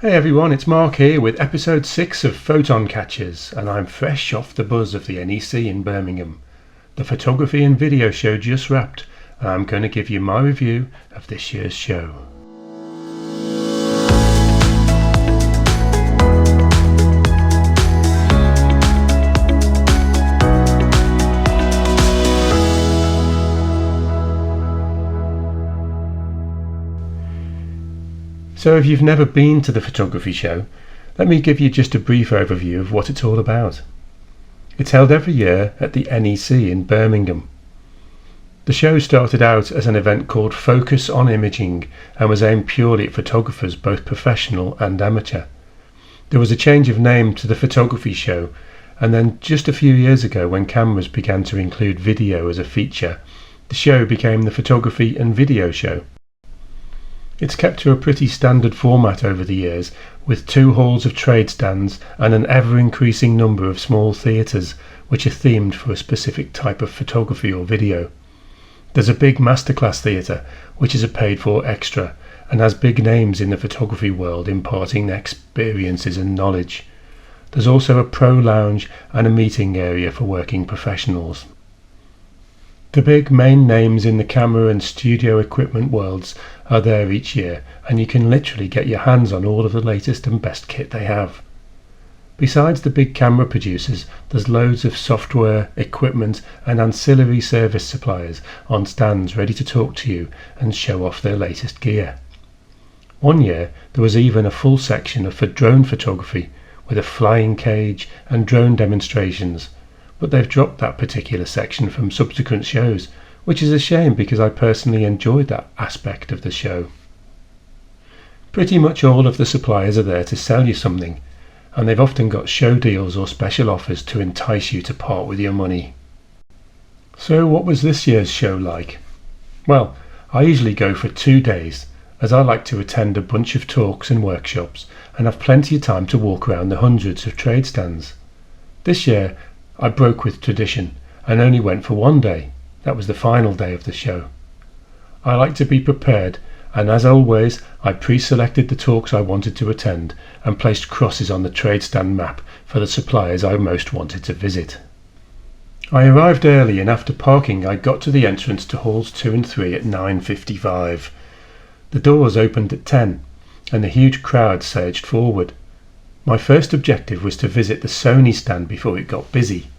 Hey everyone, it's Mark here with episode 6 of Photon Catchers, and I'm fresh off the buzz of the NEC in Birmingham. The photography and video show just wrapped, and I'm going to give you my review of this year's show. So if you've never been to the photography show, let me give you just a brief overview of what it's all about. It's held every year at the NEC in Birmingham. The show started out as an event called Focus on Imaging and was aimed purely at photographers, both professional and amateur. There was a change of name to the photography show, and then just a few years ago, when cameras began to include video as a feature, the show became the Photography and Video Show. It's kept to a pretty standard format over the years, with 2 halls of trade stands and an ever-increasing number of small theatres which are themed for a specific type of photography or video. There's a big masterclass theatre, which is a paid-for extra, and has big names in the photography world imparting their experiences and knowledge. There's also a pro lounge and a meeting area for working professionals. The big main names in the camera and studio equipment worlds are there each year, and you can literally get your hands on all of the latest and best kit they have. Besides the big camera producers, there's loads of software, equipment and ancillary service suppliers on stands ready to talk to you and show off their latest gear. One year there was even a full section for drone photography with a flying cage and drone demonstrations, but they've dropped that particular section from subsequent shows, which is a shame because I personally enjoyed that aspect of the show. Pretty much all of the suppliers are there to sell you something, and they've often got show deals or special offers to entice you to part with your money. So what was this year's show like? Well, I usually go for 2 days, as I like to attend a bunch of talks and workshops and have plenty of time to walk around the hundreds of trade stands. This year I broke with tradition and only went for 1 day. That was the final day of the show. I like to be prepared, and as always I pre-selected the talks I wanted to attend and placed crosses on the trade stand map for the suppliers I most wanted to visit. I arrived early, and after parking I got to the entrance to halls 2 and 3 at 9:55. The doors opened at 10 and the huge crowd surged forward. My first objective was to visit the Sony stand before it got busy,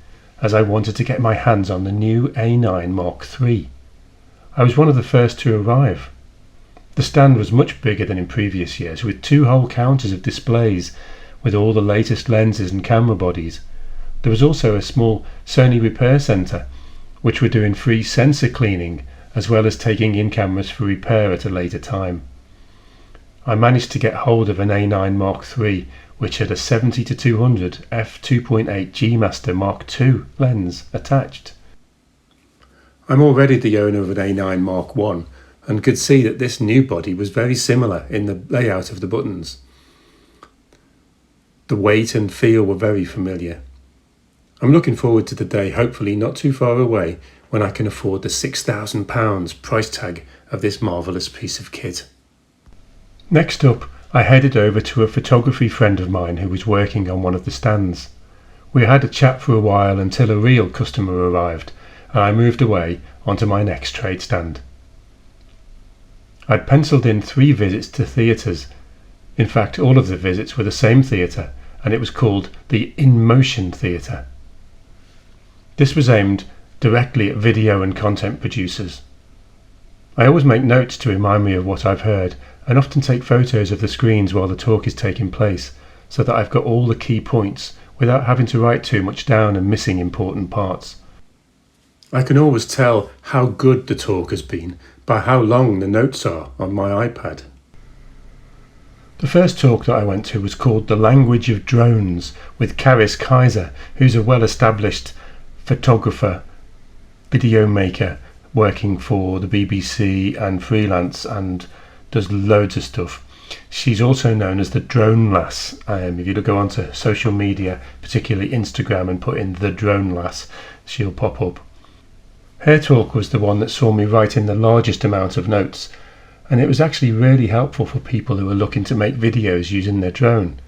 as I wanted to get my hands on the new A9 Mark III. I was one of the first to arrive. The stand was much bigger than in previous years, with 2 whole counters of displays with all the latest lenses and camera bodies. There was also a small Sony repair centre, which were doing free sensor cleaning, as well as taking in cameras for repair at a later time. I managed to get hold of an A9 Mark III, which had a 70-200 f2.8 G Master Mark II lens attached. I'm already the owner of an A9 Mark I and could see that this new body was very similar in the layout of the buttons. The weight and feel were very familiar. I'm looking forward to the day, hopefully not too far away, when I can afford the £6,000 price tag of this marvellous piece of kit. Next up, I headed over to a photography friend of mine who was working on one of the stands. We had a chat for a while until a real customer arrived, and I moved away onto my next trade stand. I'd penciled in 3 visits to theatres. In fact, all of the visits were the same theatre, and it was called the In Motion Theatre. This was aimed directly at video and content producers. I always make notes to remind me of what I've heard, and often take photos of the screens while the talk is taking place, so that I've got all the key points without having to write too much down and missing important parts. I can always tell how good the talk has been by how long the notes are on my iPad. The first talk that I went to was called The Language of Drones, with Karis Kaiser, who's a well-established photographer, video maker, working for the BBC and freelance, and does loads of stuff. She's also known as the Drone Lass. If you go onto social media, particularly Instagram, and put in the Drone Lass, she'll pop up. Her talk was the one that saw me write in the largest amount of notes, and it was actually really helpful for people who were looking to make videos using their drone.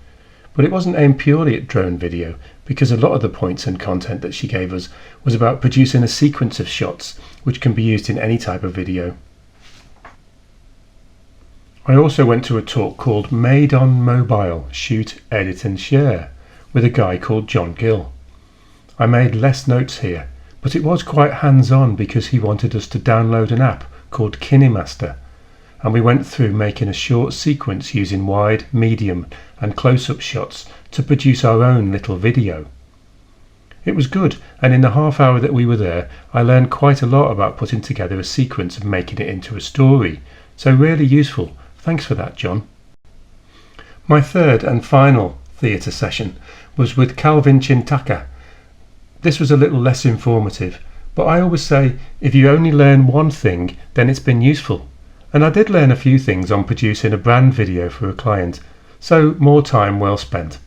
But it wasn't aimed purely at drone video, because a lot of the points and content that she gave us was about producing a sequence of shots which can be used in any type of video. I also went to a talk called Made on Mobile, Shoot, Edit and Share with a guy called John Gill. I made less notes here, but it was quite hands-on because he wanted us to download an app called KineMaster, and we went through making a short sequence using wide, medium and close-up shots to produce our own little video. It was good, and in the half hour that we were there I learned quite a lot about putting together a sequence and making it into a story, so really useful. Thanks for that, John. My third and final theatre session was with Calvin Chintaka. This was a little less informative, but I always say if you only learn one thing then it's been useful. And I did learn a few things on producing a brand video for a client, so more time well spent.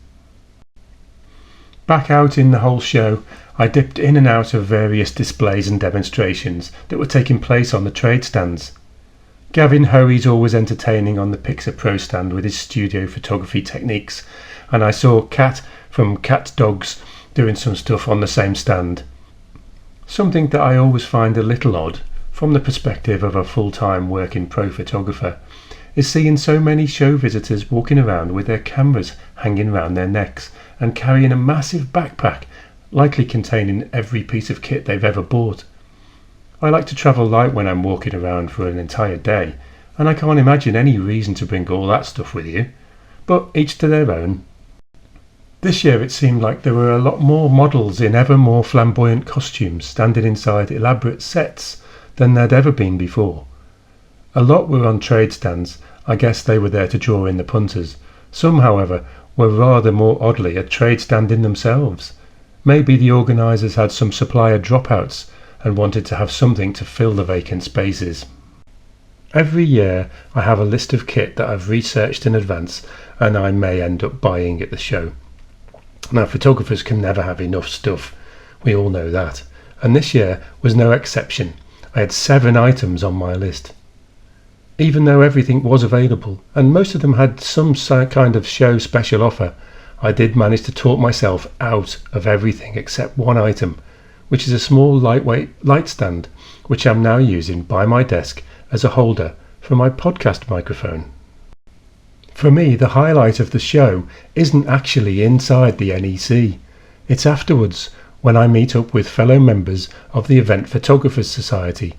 Back out in the whole show, I dipped in and out of various displays and demonstrations that were taking place on the trade stands. Gavin Hoey's always entertaining on the Pixar Pro stand with his studio photography techniques, and I saw Kat from Cat Dogs doing some stuff on the same stand. Something that I always find a little odd, from the perspective of a full-time working pro photographer, is seeing so many show visitors walking around with their cameras hanging round their necks and carrying a massive backpack, likely containing every piece of kit they've ever bought. I like to travel light when I'm walking around for an entire day, and I can't imagine any reason to bring all that stuff with you, but each to their own. This year it seemed like there were a lot more models in ever more flamboyant costumes standing inside elaborate sets than there'd ever been before. A lot were on trade stands. I guess they were there to draw in the punters. Some, however, were rather more oddly a trade stand in themselves. Maybe the organisers had some supplier dropouts and wanted to have something to fill the vacant spaces. Every year I have a list of kit that I've researched in advance and I may end up buying at the show. Now, photographers can never have enough stuff, we all know that, and this year was no exception. I had 7 items on my list. Even though everything was available, and most of them had some kind of show special offer, I did manage to talk myself out of everything except one item, which is a small lightweight light stand, which I'm now using by my desk as a holder for my podcast microphone. For me, the highlight of the show isn't actually inside the NEC. It's afterwards, when I meet up with fellow members of the Event Photographers Society.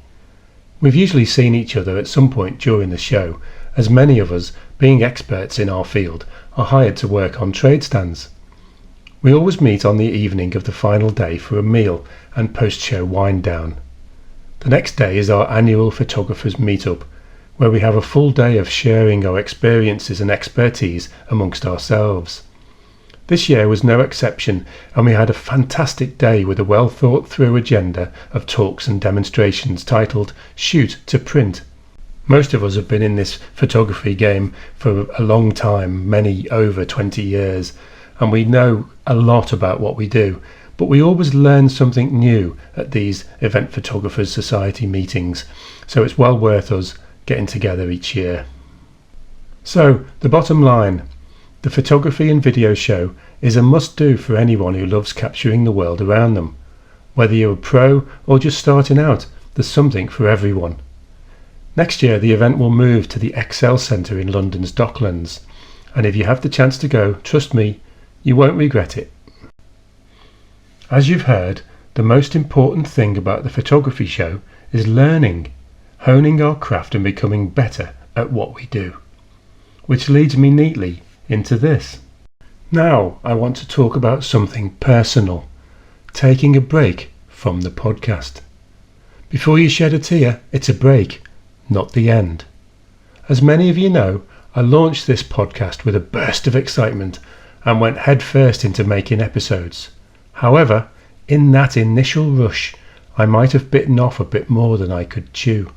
We've usually seen each other at some point during the show, as many of us, being experts in our field, are hired to work on trade stands. We always meet on the evening of the final day for a meal and post-show wind down. The next day is our annual photographers meet-up, where we have a full day of sharing our experiences and expertise amongst ourselves. This year was no exception, and we had a fantastic day with a well thought through agenda of talks and demonstrations titled Shoot to Print. Most of us have been in this photography game for a long time, many over 20 years, and we know a lot about what we do, but we always learn something new at these Event Photographers Society meetings, so it's well worth us getting together each year. So, the bottom line, the photography and video show is a must-do for anyone who loves capturing the world around them. Whether you're a pro or just starting out, there's something for everyone. Next year the event will move to the Excel Centre in London's Docklands, and if you have the chance to go, trust me, you won't regret it. As you've heard, the most important thing about the photography show is learning, honing our craft and becoming better at what we do. Which leads me neatly into this. Now I want to talk about something personal, taking a break from the podcast. Before you shed a tear, it's a break, not the end. As many of you know, I launched this podcast with a burst of excitement and went headfirst into making episodes. However, in that initial rush, I might have bitten off a bit more than I could chew.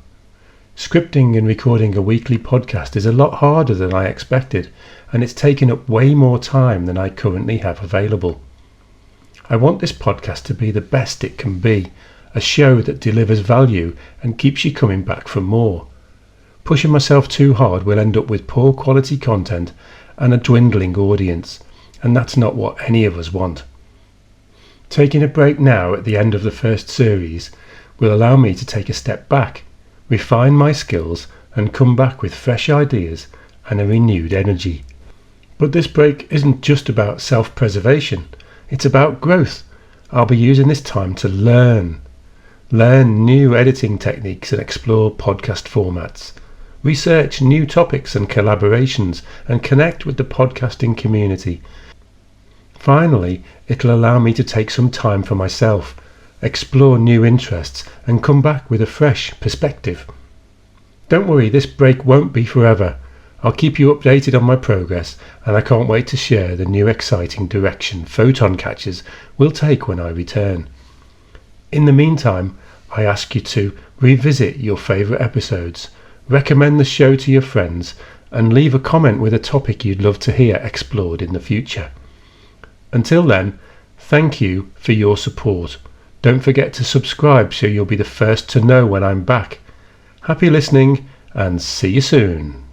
Scripting and recording a weekly podcast is a lot harder than I expected, and it's taken up way more time than I currently have available. I want this podcast to be the best it can be, a show that delivers value and keeps you coming back for more. Pushing myself too hard will end up with poor quality content and a dwindling audience, and that's not what any of us want. Taking a break now at the end of the first series will allow me to take a step back, refine my skills, and come back with fresh ideas and a renewed energy. But this break isn't just about self-preservation, it's about growth. I'll be using this time to learn new editing techniques and explore podcast formats, research new topics and collaborations, and connect with the podcasting community. Finally, it'll allow me to take some time for myself, explore new interests, and come back with a fresh perspective. Don't worry, this break won't be forever. I'll keep you updated on my progress, and I can't wait to share the new exciting direction Photon Catchers will take when I return. In the meantime, I ask you to revisit your favourite episodes, recommend the show to your friends, and leave a comment with a topic you'd love to hear explored in the future. Until then, thank you for your support. Don't forget to subscribe so you'll be the first to know when I'm back. Happy listening, and see you soon.